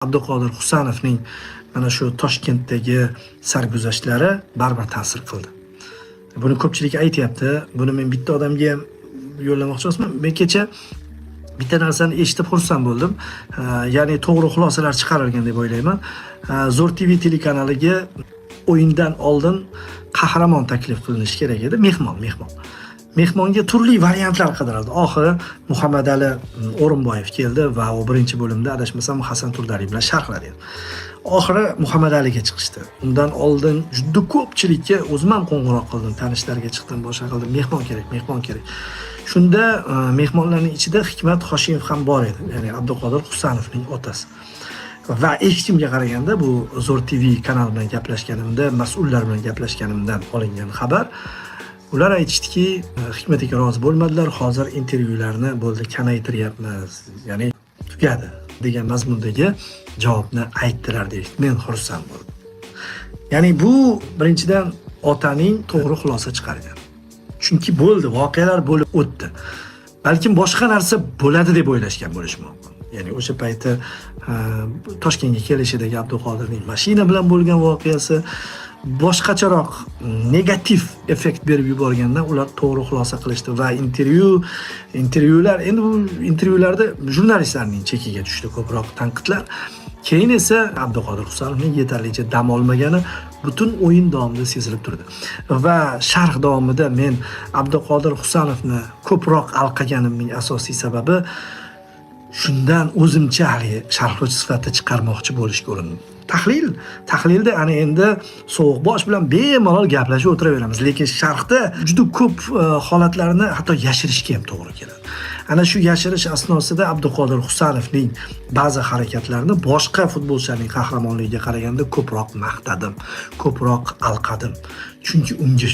Abduqodir Husanovning mana shu Toshkentdagi sarguzashtlari baribir ta'sir qildi. Buni ko'pchilik aytyapti. Buni men bitta odamga ham yo'llamoqchi emasman. Men kecha bitta narsani eshitib xursand bo'ldim. Ya'ni to'g'ri xulosalar chiqarilgan deb o'ylayman. Zo'r TV telekanaliga o'yindan oldin qahramon taklif qilinishi kerak edi. Mehmonga turli variantlar qidirildi. Oxiri Muhammadali O'rinboyev keldi va u birinchi bo'limda adashmasam Hasan Turdari bilan sharhladi. Oxiri Muhammadaliga chiqishdi. Undan oldin juda ko'pchilikka o'zim ham qo'ng'iroq qildim, tanishlarga chiqdim, boshqa qildim. Mehmon kerak. Shunda mehmonlarning ichida Hikmat Hoshimov ham bor edi, ya'ni Abduqodir Husanovning otasi. Va eshitishimga qaraganda bu Zo'r TV kanal bilan gaplashganimda, mas'ullar bilan gaplashganimdan olingan xabar. Ular aytishdiki, Hikmat aka rozi bo'lmadilar, hozir intervyularni bo'ldi kamaytiryapmiz, ya'ni tugadi degan mazmundagi javobni aytdilar deydi. Men xursand bo'ldim. Ya'ni bu birinchidan otaning to'g'ri xulosa chiqargan. Chunki bo'ldi, voqealar bo'lib o'tdi. Balkim boshqa narsa bo'ladi deb o'ylashgan bo'lish mumkin. Ya'ni o'sha payti Toshkentga kelishidagi Abduqodirning mashina bilan bo'lgan voqeasi boshqacharoq negativ effekt berib yuborgandan ular to'g'ri xulosa qilishdi va intervyular endi bu intervyularda jurnalistlarning chekiga tushdi ko'proq tanqidlar. Keyin esa Abduqodir Husanovning yetarlicha dam olmagani butun o'yin davomida sezilib turdi. Va sharh davomida men Abduqodir Husanovni ko'proq alqaganimning asosiy sababi shundan o'zimcha hali sharhlovchi sifatida chiqarmoqchi bo'lishga urindim. Tahlilda ana endi sovuq bosh bilan bemalol gaplashib o'tiraveramiz, lekin sharhda juda ko'p holatlarni hatto yashirishga ham to'g'ri keladi. Ana shu yashirish asnosida Abduqodir Husanovning ba'zi harakatlarini boshqa futbolchilarning qahramonligiga qaraganda ko'proq maqtadim, ko'proq alqadim. Chunki unga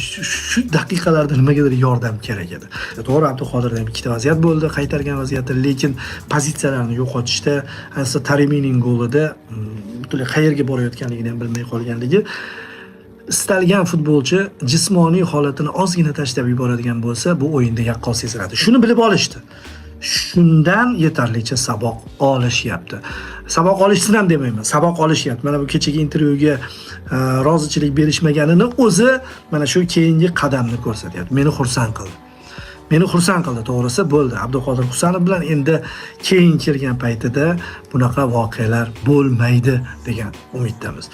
shu daqiqalarda nimagadir yordam kerak edi. To'g'ri, Abduqodirda ham ikkita vaziyat bo'ldi, qaytargan vaziyati, lekin pozitsiyalarni yo'qotishda, ayniqsa Tarimining golida butunlay qayerga borayotganligini ham bilmay qolganligi, istalgan futbolchi jismoniy holatini ozgina tashlab yuboradigan bo'lsa, bu o'yinda yaqqol seziladi. Shuni bilib olishdi. Shundan yetarlicha saboq olishyapti. Saboq olishsin ham demayman, saboq olishyapti. Mana bu kechagi intervyuga rozichilik berishmaganini o'zi mana shu keyingi qadamni ko'rsatyapti. Meni xursand qildi to'g'risi. Bo'ldi. Abduqodir Husanov bilan endi keyin kelgan paytida bunaqa voqealar bo'lmaydi degan umiddamiz.